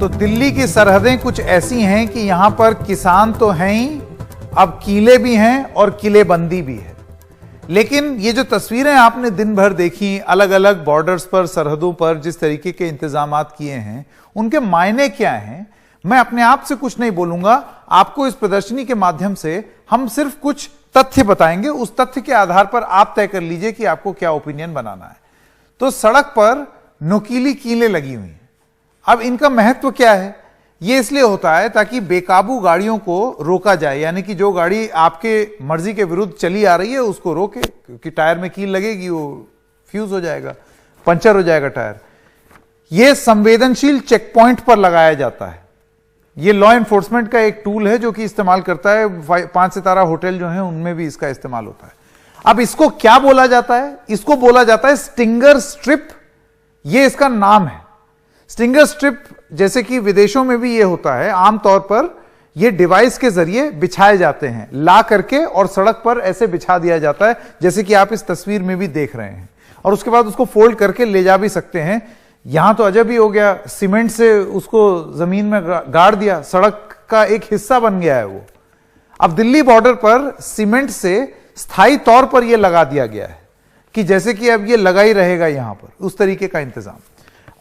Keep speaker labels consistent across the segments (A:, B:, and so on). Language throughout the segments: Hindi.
A: तो दिल्ली की सरहदें कुछ ऐसी हैं कि यहां पर किसान तो हैं ही, अब किले भी हैं और किलेबंदी भी है। लेकिन ये जो तस्वीरें आपने दिन भर देखी अलग अलग बॉर्डर्स पर, सरहदों पर जिस तरीके के इंतजामात किए हैं, उनके मायने क्या हैं, मैं अपने आप से कुछ नहीं बोलूंगा। आपको इस प्रदर्शनी के माध्यम से हम सिर्फ कुछ तथ्य बताएंगे, उस तथ्य के आधार पर आप तय कर लीजिए कि आपको क्या ओपिनियन बनाना है। तो सड़क पर नुकीली कीलें लगी हुई हैं। अब इनका महत्व क्या है? यह इसलिए होता है ताकि बेकाबू गाड़ियों को रोका जाए, यानी कि जो गाड़ी आपके मर्जी के विरुद्ध चली आ रही है उसको रोके, क्योंकि टायर में कील लगेगी, वो फ्यूज हो जाएगा, पंचर हो जाएगा टायर। यह संवेदनशील चेक पॉइंट पर लगाया जाता है। यह लॉ एनफोर्समेंट का एक टूल है जो कि इस्तेमाल करता है, 5 सितारा होटल जो हैं उनमें भी इसका इस्तेमाल होता है। अब इसको क्या बोला जाता है? इसको बोला जाता है स्टिंगर स्ट्रिप। यह इसका नाम है। स्टिंगर स्ट्रिप जैसे कि विदेशों में भी यह होता है, आमतौर पर यह डिवाइस के जरिए बिछाए जाते हैं, ला करके और सड़क पर ऐसे बिछा दिया जाता है जैसे कि आप इस तस्वीर में भी देख रहे हैं, और उसके बाद उसको फोल्ड करके ले जा भी सकते हैं। यहां तो अजब ही हो गया, सीमेंट से उसको जमीन में गाड़ दिया, सड़क का एक हिस्सा बन गया है वो। अब दिल्ली बॉर्डर पर सीमेंट से स्थायी तौर पर यह लगा दिया गया है कि जैसे कि अब यह लगा ही रहेगा यहां पर, उस तरीके का इंतजाम।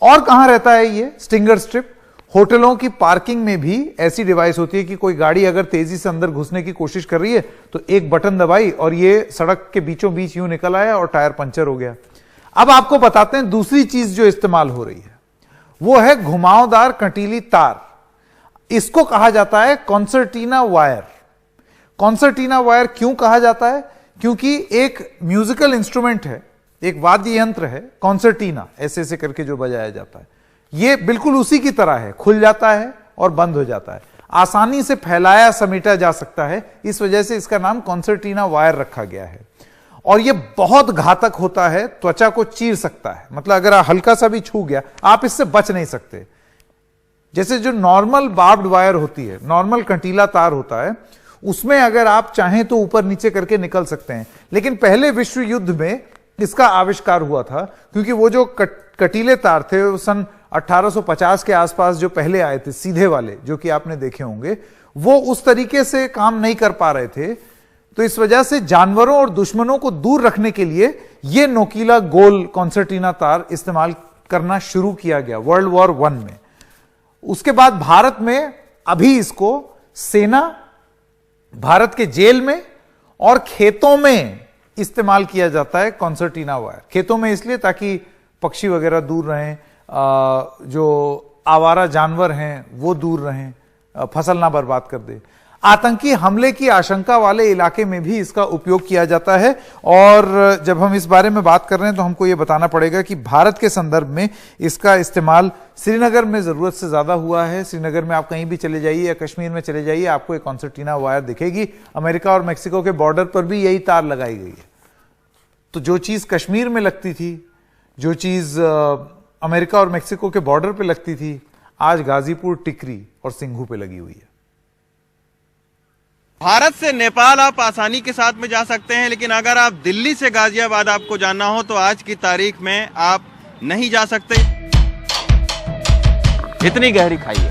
A: और कहां रहता है ये स्टिंगर स्ट्रिप? होटलों की पार्किंग में भी ऐसी डिवाइस होती है कि कोई गाड़ी अगर तेजी से अंदर घुसने की कोशिश कर रही है तो एक बटन दबाई और ये सड़क के बीचों बीच यूं निकल आया और टायर पंचर हो गया। अब आपको बताते हैं दूसरी चीज जो इस्तेमाल हो रही है, वो है घुमावदार कंटीली तार। इसको कहा जाता है कॉन्सर्टीना वायर। कॉन्सर्टीना वायर क्यों कहा जाता है? क्योंकि एक म्यूजिकल इंस्ट्रूमेंट है, एक वाद्य यंत्र है कॉन्सर्टीना, ऐसे ऐसे करके जो बजाया जाता है, यह बिल्कुल उसी की तरह है, खुल जाता है और बंद हो जाता है, आसानी से फैलाया समेटा जा सकता है। इस वजह से इसका नाम कॉन्सर्टीना वायर रखा गया है। और यह बहुत घातक होता है, त्वचा को चीर सकता है, मतलब अगर हल्का सा भी छू गया आप इससे बच नहीं सकते। जैसे जो नॉर्मल बार्ब्ड वायर होती है, नॉर्मल कंटीला तार होता है, उसमें अगर आप चाहें तो ऊपर नीचे करके निकल सकते हैं। लेकिन पहले विश्व युद्ध में इसका आविष्कार हुआ था, क्योंकि वो जो कटीले तार थे वो सन 1850 के आसपास जो पहले आए थे, सीधे वाले जो कि आपने देखे होंगे, वो उस तरीके से काम नहीं कर पा रहे थे। तो इस वजह से जानवरों और दुश्मनों को दूर रखने के लिए यह नोकीला गोल कॉन्सर्टीना तार इस्तेमाल करना शुरू किया गया वर्ल्ड वॉर 1 में। उसके बाद भारत में अभी इसको सेना, भारत के जेल में और खेतों में इस्तेमाल किया जाता है कॉन्सर्टीना वायर। खेतों में इसलिए ताकि पक्षी वगैरह दूर रहें, जो आवारा जानवर हैं वो दूर रहें, फसल ना बर्बाद कर दे। आतंकी हमले की आशंका वाले इलाके में भी इसका उपयोग किया जाता है। और जब हम इस बारे में बात कर रहे हैं तो हमको यह बताना पड़ेगा कि भारत के संदर्भ में इसका इस्तेमाल श्रीनगर में जरूरत से ज्यादा हुआ है। श्रीनगर में आप कहीं भी चले जाइए या कश्मीर में चले जाइए, आपको एक कॉन्सर्टीना वायर दिखेगी। अमेरिका और मेक्सिको के बॉर्डर पर भी यही तार लगाई गई है। तो जो चीज कश्मीर में लगती थी, जो चीज अमेरिका और मेक्सिको के बॉर्डर पे लगती थी, आज गाजीपुर, टिकरी और सिंघू पे लगी हुई है।
B: भारत से नेपाल आप आसानी के साथ में जा सकते हैं, लेकिन अगर आप दिल्ली से गाजियाबाद आपको जाना हो तो आज की तारीख में आप नहीं जा सकते। इतनी गहरी खाई है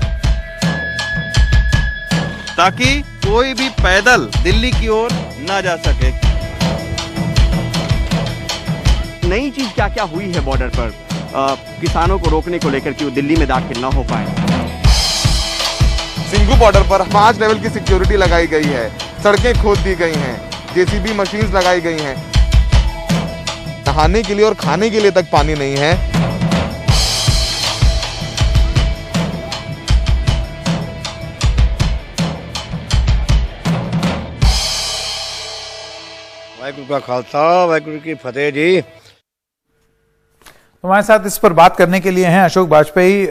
B: ताकि कोई भी पैदल दिल्ली की ओर ना जा सके।
C: नई चीज क्या क्या हुई है बॉर्डर पर किसानों को रोकने को लेकर कि वो दिल्ली में दाखिल ना हो पाए।
D: सिंघू बॉर्डर पर 5 लेवल की सिक्योरिटी लगाई गई है, सड़कें खोद दी गई हैं, जेसीबी मशीन्स लगाई गई हैं। नहाने के लिए और खाने के लिए तक पानी नहीं है।
E: वाहिगुरु का खालसा, वाहिगुरु की फतेह जी।
A: हमारे साथ इस पर बात करने के लिए हैं अशोक वाजपेयी,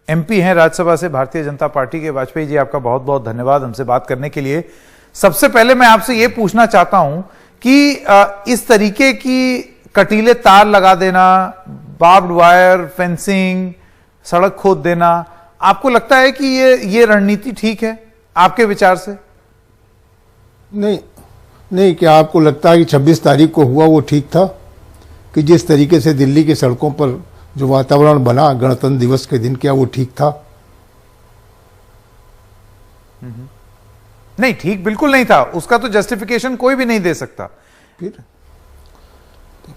A: एमपी हैं राज्यसभा से भारतीय जनता पार्टी के। वाजपेयी जी, आपका बहुत बहुत धन्यवाद हमसे बात करने के लिए। सबसे पहले मैं आपसे यह पूछना चाहता हूं कि इस तरीके की कटीले तार लगा देना, बार्ब्ड वायर, फेंसिंग, सड़क खोद देना, आपको लगता है कि ये रणनीति ठीक है आपके विचार से?
F: नहीं, क्या आपको लगता है कि 26 तारीख को हुआ वो ठीक था? कि जिस तरीके से दिल्ली की सड़कों पर जो वातावरण बना गणतंत्र दिवस के दिन, क्या वो ठीक था?
A: नहीं, ठीक बिल्कुल नहीं था, उसका तो जस्टिफिकेशन कोई भी नहीं दे सकता।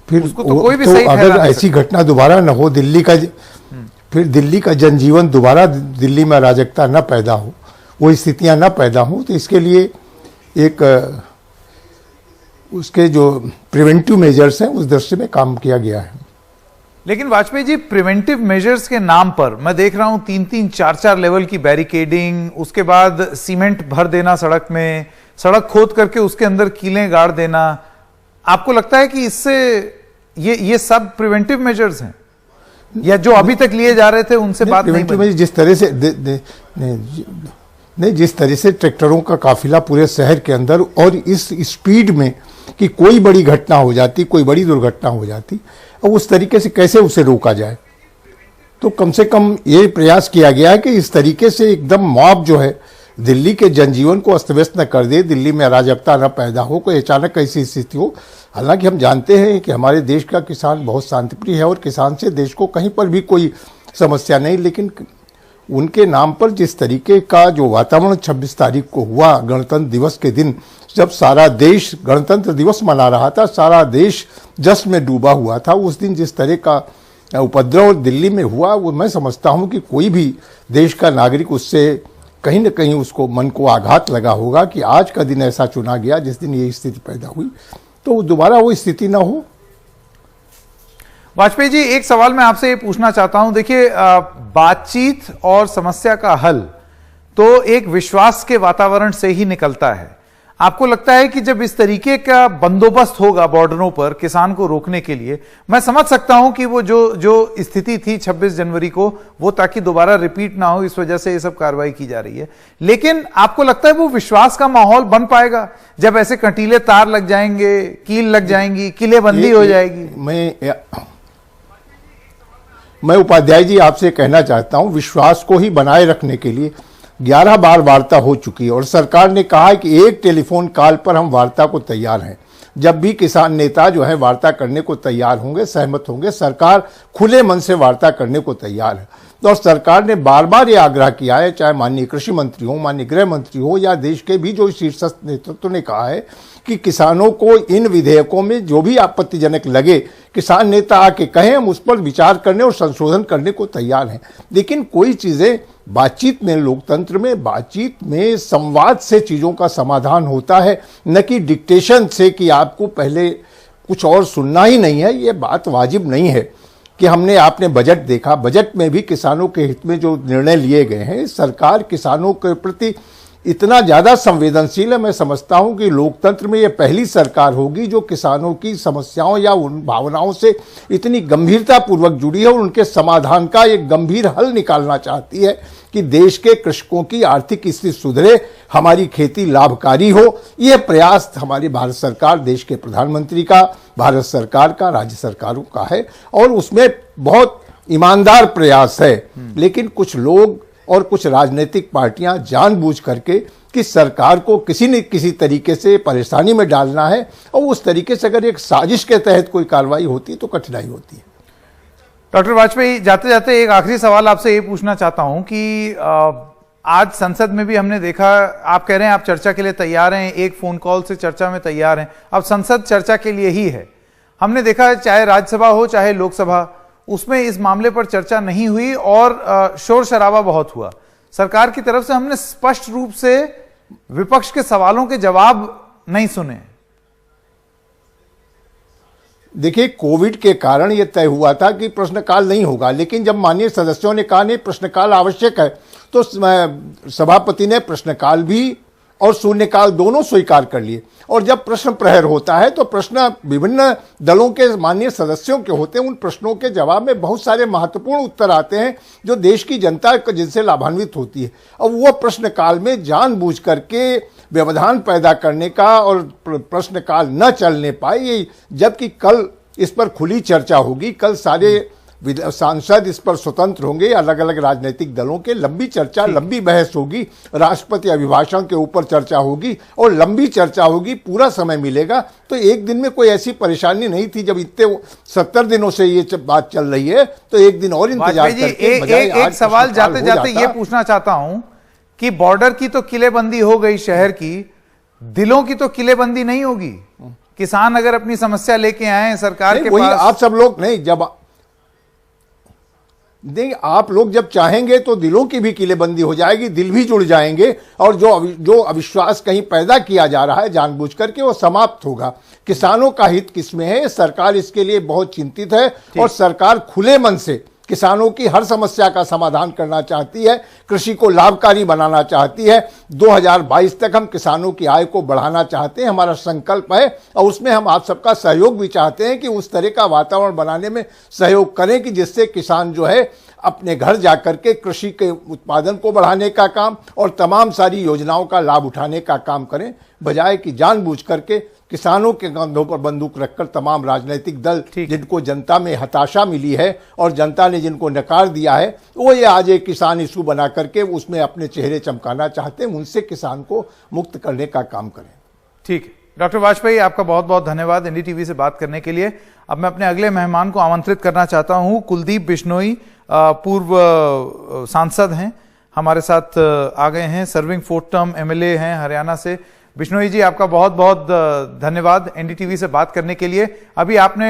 F: फिर
A: उसको तो कोई भी
F: तो
A: सही ठहरा
F: अगर
A: नहीं
F: ऐसी
A: सकता।
F: घटना दोबारा न हो, फिर दिल्ली का जनजीवन दोबारा, दिल्ली में अराजकता न पैदा हो, वो स्थितियां न पैदा हो, तो इसके लिए एक उसके जो प्रिवेंटिव मेजर्स हैं उस दृष्टि में काम किया गया है।
A: लेकिन वाजपेयी जी, प्रिवेंटिव मेजर्स के नाम पर मैं देख रहा हूं 3-3, 4-4 लेवल की बैरिकेडिंग, उसके बाद सीमेंट भर देना सड़क में, सड़क खोद करके उसके अंदर कीलें गाड़ देना। आपको लगता है कि इससे ये सब प्रिवेंटिव मेजर्स हैं, या जो अभी तक लिए जा रहे थे उनसे बात नहीं बनी?
F: जिस तरह से नहीं, जिस तरह से ट्रैक्टरों का काफिला पूरे शहर के अंदर और इस स्पीड में कि कोई बड़ी घटना हो जाती, कोई बड़ी दुर्घटना हो जाती, और उस तरीके से कैसे उसे रोका जाए, तो कम से कम ये प्रयास किया गया है कि इस तरीके से एकदम मॉब जो है दिल्ली के जनजीवन को अस्त व्यस्त न कर दे, दिल्ली में अराजकता न पैदा हो, कोई अचानक ऐसी स्थिति हो। हालांकि हम जानते हैं कि हमारे देश का किसान बहुत शांतिप्रिय है और किसान से देश को कहीं पर भी कोई समस्या नहीं, लेकिन उनके नाम पर जिस तरीके का जो वातावरण 26 तारीख को हुआ, गणतंत्र दिवस के दिन, जब सारा देश गणतंत्र दिवस मना रहा था, सारा देश जश्न में डूबा हुआ था, उस दिन जिस तरह का उपद्रव दिल्ली में हुआ, वो मैं समझता हूं कि कोई भी देश का नागरिक उससे कहीं न कहीं उसको मन को आघात लगा होगा कि आज का दिन ऐसा चुना गया जिस दिन ये स्थिति पैदा हुई, तो दोबारा वो स्थिति ना हो।
A: वाजपेयी जी, एक सवाल मैं आपसे ये पूछना चाहता हूं। देखिए, बातचीत और समस्या का हल तो एक विश्वास के वातावरण से ही निकलता है। आपको लगता है कि जब इस तरीके का बंदोबस्त होगा बॉर्डरों पर किसान को रोकने के लिए, मैं समझ सकता हूं कि वो जो स्थिति थी 26 जनवरी को, वो ताकि दोबारा रिपीट ना हो, इस वजह से ये सब कार्रवाई की जा रही है, लेकिन आपको लगता है वो विश्वास का माहौल बन पाएगा जब ऐसे कंटीले तार लग जाएंगे, कील लग जाएंगी, किलेबंदी हो जाएगी?
F: मैं उपाध्याय जी आपसे कहना चाहता हूं, विश्वास को ही बनाए रखने के लिए 11 बार वार्ता हो चुकी है और सरकार ने कहा है कि एक टेलीफोन कॉल पर हम वार्ता को तैयार हैं। जब भी किसान नेता जो है वार्ता करने को तैयार होंगे, सहमत होंगे, सरकार खुले मन से वार्ता करने को तैयार है। और सरकार ने बार बार ये आग्रह किया है, चाहे माननीय कृषि मंत्री हो, माननीय गृह मंत्री हो, या देश के भी जो शीर्षस्थ नेतृत्व ने कहा है कि किसानों को इन विधेयकों में जो भी आपत्तिजनक लगे, किसान नेता आके कहें, हम उस पर विचार करने और संशोधन करने को तैयार हैं। लेकिन कोई चीजें बातचीत में, लोकतंत्र में बातचीत में संवाद से चीजों का समाधान होता है, न कि डिक्टेशन से कि आपको पहले कुछ और सुनना ही नहीं है। ये बात वाजिब नहीं है कि आपने बजट देखा, बजट में भी किसानों के हित में जो निर्णय लिए गए हैं, सरकार किसानों के प्रति इतना ज्यादा संवेदनशील है। मैं समझता हूं कि लोकतंत्र में यह पहली सरकार होगी जो किसानों की समस्याओं या उन भावनाओं से इतनी गंभीरता पूर्वक जुड़ी है और उनके समाधान का एक गंभीर हल निकालना चाहती है कि देश के कृषकों की आर्थिक स्थिति सुधरे, हमारी खेती लाभकारी हो। यह प्रयास हमारी भारत सरकार, देश के प्रधानमंत्री का, भारत सरकार का, राज्य सरकारों का है और उसमें बहुत ईमानदार प्रयास है। लेकिन कुछ लोग और कुछ राजनीतिक पार्टियां जानबूझ करके कि सरकार को किसी न किसी तरीके से परेशानी में डालना है, और उस तरीके से अगर एक साजिश के तहत कोई कार्रवाई होती तो कठिनाई होती है।
A: डॉक्टर वाजपेयी, जाते जाते एक आखिरी सवाल आपसे ये पूछना चाहता हूं कि आज संसद में भी हमने देखा, आप कह रहे हैं आप चर्चा के लिए तैयार हैं, एक फोन कॉल से चर्चा में तैयार हैं, अब संसद चर्चा के लिए ही है। हमने देखा चाहे राज्यसभा हो चाहे लोकसभा, उसमें इस मामले पर चर्चा नहीं हुई और शोर शराबा बहुत हुआ। सरकार की तरफ से हमने स्पष्ट रूप से विपक्ष के सवालों के जवाब नहीं सुने।
F: देखिए, कोविड के कारण यह तय हुआ था कि प्रश्नकाल नहीं होगा, लेकिन जब माननीय सदस्यों ने कहा नहीं प्रश्नकाल आवश्यक है, तो सभापति ने प्रश्नकाल भी और शून्यकाल दोनों स्वीकार कर लिए। और जब प्रश्न प्रहर होता है तो प्रश्न विभिन्न दलों के माननीय सदस्यों के होते हैं, उन प्रश्नों के जवाब में बहुत सारे महत्वपूर्ण उत्तर आते हैं जो देश की जनता जिनसे लाभान्वित होती है। अब वो प्रश्नकाल में जानबूझ करके व्यवधान पैदा करने का और प्रश्नकाल न चलने पाए, जबकि कल इस पर खुली चर्चा होगी, कल सारे सांसद इस पर स्वतंत्र होंगे, अलग अलग राजनीतिक दलों के, लंबी चर्चा, लंबी बहस होगी, राष्ट्रपति अभिभाषण के ऊपर चर्चा होगी और लंबी चर्चा होगी, पूरा समय मिलेगा। तो एक दिन में कोई ऐसी परेशानी नहीं थी। जब इतने 70 दिनों से ये बात चल रही है तो एक दिन और इंतजार करके
A: एक सवाल जाते जाते ये पूछना चाहता हूं कि बॉर्डर की तो किलेबंदी हो गई शहर की, दिलों की तो किलेबंदी नहीं होगी। किसान अगर अपनी समस्या लेके आए सरकार के पास,
F: आप सब लोग नहीं, आप लोग जब चाहेंगे तो दिलों की भी किलेबंदी हो जाएगी, दिल भी जुड़ जाएंगे, और जो अविश्वास कहीं पैदा किया जा रहा है जानबूझ करके, वो समाप्त होगा। किसानों का हित किसमें है? सरकार इसके लिए बहुत चिंतित है और सरकार खुले मन से किसानों की हर समस्या का समाधान करना चाहती है, कृषि को लाभकारी बनाना चाहती है। 2022 तक हम किसानों की आय को बढ़ाना चाहते हैं, हमारा संकल्प है, और उसमें हम आप सबका सहयोग भी चाहते हैं कि उस तरह का वातावरण बनाने में सहयोग करें कि जिससे किसान जो है अपने घर जाकर के कृषि के उत्पादन को बढ़ाने का काम और तमाम सारी योजनाओं का लाभ उठाने का काम करें, बजाय कि जानबूझ करके किसानों के कंधों पर बंदूक रखकर तमाम राजनीतिक दल जिनको जनता में हताशा मिली है और जनता ने जिनको नकार दिया है, वो ये आज एक किसान इशू बना करके उसमें अपने चेहरे चमकाना चाहते हैं। उनसे किसान को मुक्त करने का काम करें।
A: ठीक है डॉक्टर वाजपेयी, आपका बहुत बहुत धन्यवाद एनडीटीवी से बात करने के लिए। अब मैं अपने अगले मेहमान को आमंत्रित करना चाहता हूं। कुलदीप बिश्नोई पूर्व सांसद हैं, हमारे साथ आ गए हैं, सर्विंग 4th टर्म एमएलए हैं हरियाणा से। बिश्नोई जी, आपका बहुत बहुत धन्यवाद एनडीटीवी से बात करने के लिए। अभी आपने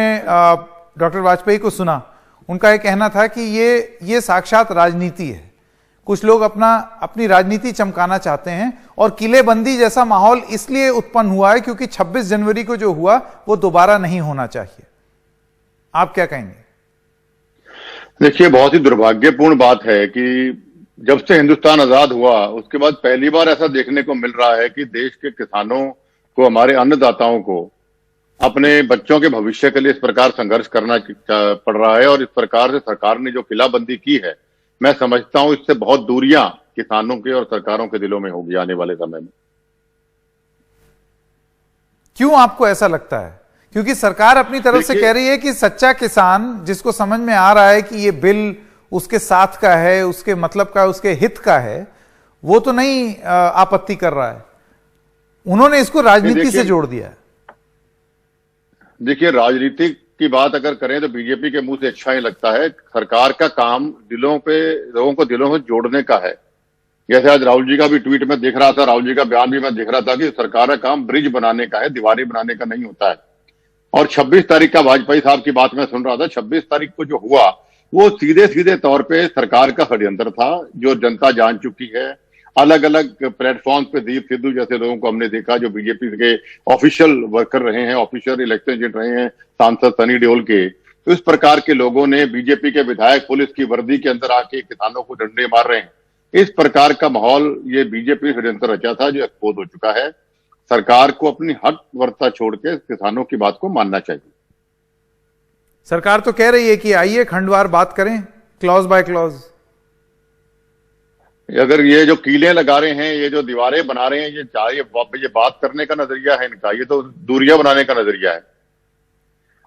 A: डॉक्टर वाजपेयी को सुना, उनका यह कहना था कि ये साक्षात राजनीति है, कुछ लोग अपनी राजनीति चमकाना चाहते हैं, और किलेबंदी जैसा माहौल इसलिए उत्पन्न हुआ है क्योंकि 26 जनवरी को जो हुआ वो दोबारा नहीं होना चाहिए। आप क्या कहेंगे?
G: देखिए, बहुत ही दुर्भाग्यपूर्ण बात है कि जब से हिंदुस्तान आजाद हुआ उसके बाद पहली बार ऐसा देखने को मिल रहा है कि देश के किसानों को, हमारे अन्नदाताओं को अपने बच्चों के भविष्य के लिए इस प्रकार संघर्ष करना पड़ रहा है। और इस प्रकार से सरकार ने जो किलाबंदी की है, मैं समझता हूं इससे बहुत दूरियां किसानों के और सरकारों के दिलों में होगी आने वाले समय में।
A: क्यों आपको ऐसा लगता है? क्योंकि सरकार अपनी तरफ से कह रही है कि सच्चा किसान, जिसको समझ में आ रहा है कि ये बिल उसके साथ का है, उसके मतलब का, उसके हित का है, वो तो नहीं आपत्ति कर रहा है। उन्होंने इसको राजनीति से जोड़ दिया है।
G: देखिए, राजनीति की बात अगर करें तो बीजेपी के मुंह से अच्छा ही लगता है। सरकार का काम लोगों को दिलों से जोड़ने का है। जैसे आज राहुल जी का भी ट्वीट में देख रहा था, राहुल जी का बयान भी मैं देख रहा था कि सरकार का काम ब्रिज बनाने का है, दीवारें बनाने का नहीं होता है। और 26 तारीख का वाजपेयी साहब की बात मैं सुन रहा था, 26 तारीख को जो हुआ वो सीधे सीधे तौर पे सरकार का षड्यंत्र था, जो जनता जान चुकी है। अलग अलग प्लेटफॉर्म पे दीप सिद्धू जैसे लोगों को हमने देखा जो बीजेपी के ऑफिशियल वर्कर रहे हैं, ऑफिशियल इलेक्शन एजेंट रहे हैं, सांसद सनी देओल के। तो इस प्रकार के लोगों ने, बीजेपी के विधायक पुलिस की वर्दी के अंदर आके किसानों को डंडे मार रहे हैं। इस प्रकार का माहौल ये बीजेपी षड्यंत्र रचा था, जो एक्सपोज हो चुका है। सरकार को अपनी हट वर्ता छोड़ के किसानों की बात को मानना चाहिए।
A: सरकार तो कह रही है कि आइए खंडवार बात करें, क्लॉज बाय क्लॉज।
G: अगर ये जो कीलें लगा रहे हैं, ये जो दीवारें बना रहे हैं, ये बात करने का नजरिया है इनका, ये तो दूरियां बनाने का नजरिया है।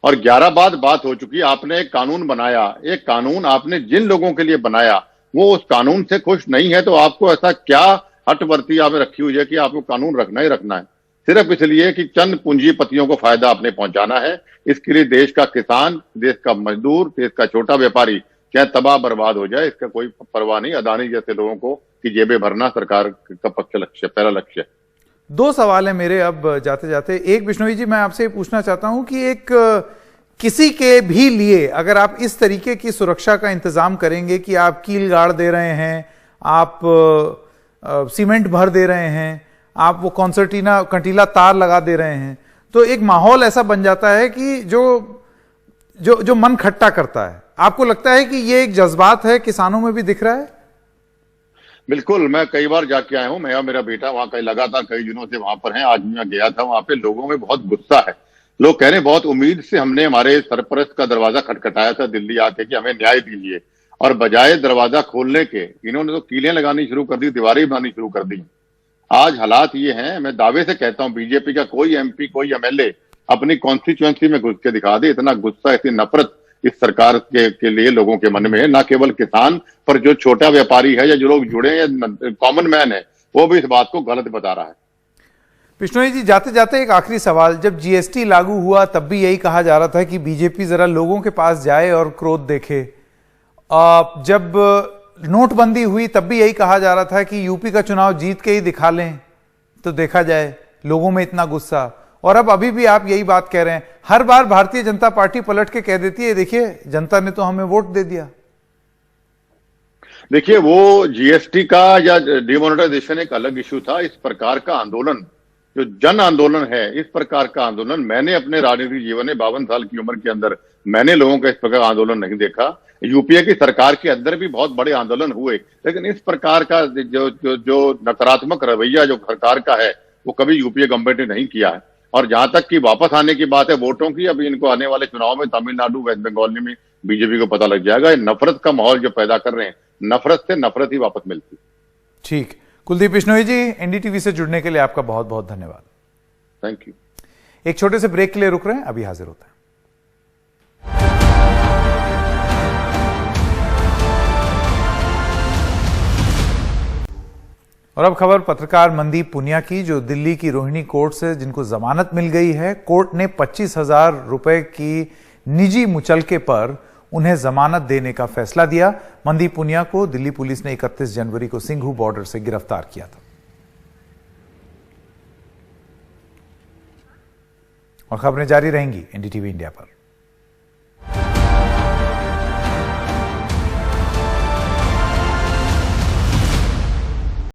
G: और 11 बात हो चुकी। आपने एक कानून बनाया, एक कानून आपने जिन लोगों के लिए बनाया वो उस कानून से खुश नहीं है, तो आपको ऐसा क्या हटवर्ती आपने रखी हुई है कि आपको कानून रखना ही रखना है, सिर्फ इसलिए कि चंद पूंजीपतियों को फायदा आपने पहुंचाना है। इसके लिए देश का किसान, देश का मजदूर, देश का छोटा व्यापारी चाहे तबाह बर्बाद हो जाए, इसका कोई परवाह नहीं। अदानी जैसे लोगों को की जेबें भरना सरकार का पहला लक्ष्य है।
A: 2 सवाल है मेरे अब जाते जाते। एक, बिश्नोई जी, मैं आपसे पूछना चाहता हूं कि एक किसी के भी लिए अगर आप इस तरीके की सुरक्षा का इंतजाम करेंगे कि आप कील गाड़ दे रहे हैं, आप सीमेंट भर दे रहे हैं, आप वो कंटीला तार लगा दे रहे हैं, तो एक माहौल ऐसा बन जाता है कि जो मन खट्टा करता है। आपको लगता है कि ये एक जज्बात है, किसानों में भी दिख रहा है?
G: बिल्कुल, मैं कई बार जाके आया हूं, मैं और मेरा बेटा वहां कई लगातार कई दिनों से वहां पर हैं। आज मैं गया था, वहां पे लोगों में बहुत गुस्सा है। लोग कह रहे हैं बहुत उम्मीद से हमने हमारे सरपरस्त का दरवाजा खटखटाया था दिल्ली आके कि हमें न्याय दीजिए, और बजाय दरवाजा खोलने के इन्होंने तो कीलें लगानी शुरू कर दी, दीवारें बनानी शुरू कर दी। आज हालात ये हैं, मैं दावे से कहता हूं बीजेपी का कोई एमपी, कोई एमएलए अपनी कॉन्स्टिट्यूएंसी में घुस के दिखा दे। इतना गुस्सा, इतनी नफरत इस सरकार के लिए लोगों के मन में है। ना केवल किसान, पर जो छोटा व्यापारी है या जो लोग जुड़े हैं, कॉमन मैन है, वो भी इस बात को गलत बता रहा है।
A: बिश्नोई जी, जाते जाते एक आखिरी सवाल। जब जीएसटी लागू हुआ तब भी यही कहा जा रहा था कि बीजेपी जरा लोगों के पास जाए और क्रोध देखे। जब नोटबंदी हुई तब भी यही कहा जा रहा था कि यूपी का चुनाव जीत के ही दिखा लें तो देखा जाए, लोगों में इतना गुस्सा। और अब अभी भी आप यही बात कह रहे हैं। हर बार भारतीय जनता पार्टी पलट के कह देती है देखिए जनता ने तो हमें वोट दे दिया।
G: देखिए, वो जीएसटी का या डिमोनेटाइजेशन एक अलग इश्यू था। इस प्रकार का आंदोलन जो जन आंदोलन है, इस प्रकार का आंदोलन मैंने अपने राजनीतिक जीवन में 52 साल की उम्र के अंदर मैंने लोगों का इस प्रकार का आंदोलन नहीं देखा। यूपीए की सरकार के अंदर भी बहुत बड़े आंदोलन हुए, लेकिन इस प्रकार का जो नकारात्मक रवैया जो सरकार का है वो कभी यूपीए गवर्नमेंट ने नहीं किया है। और जहां तक कि वापस आने की बात है वोटों की, अभी इनको आने वाले चुनाव में तमिलनाडु, वेस्ट बंगाल में बीजेपी को पता लग जाएगा। ये नफरत का माहौल जो पैदा कर रहे हैं, नफरत से नफरत ही वापस मिलती।
A: ठीक, कुलदीप बिश्नोई जी, एनडीटीवी से जुड़ने के लिए आपका बहुत बहुत धन्यवाद।
G: Thank you.
A: एक छोटे से ब्रेक के लिए रुक रहे हैं, अभी हाजिर होते हैं। और अब खबर पत्रकार मनदीप पुनिया की, जो दिल्ली की रोहिणी कोर्ट से जिनको जमानत मिल गई है। कोर्ट ने 25,000 रुपए की निजी मुचलके पर उन्हें जमानत देने का फैसला दिया। मनदीप पुनिया को दिल्ली पुलिस ने 31 जनवरी को सिंघू बॉर्डर से गिरफ्तार किया था। और खबरें जारी रहेंगी एनडीटीवी इंडिया पर।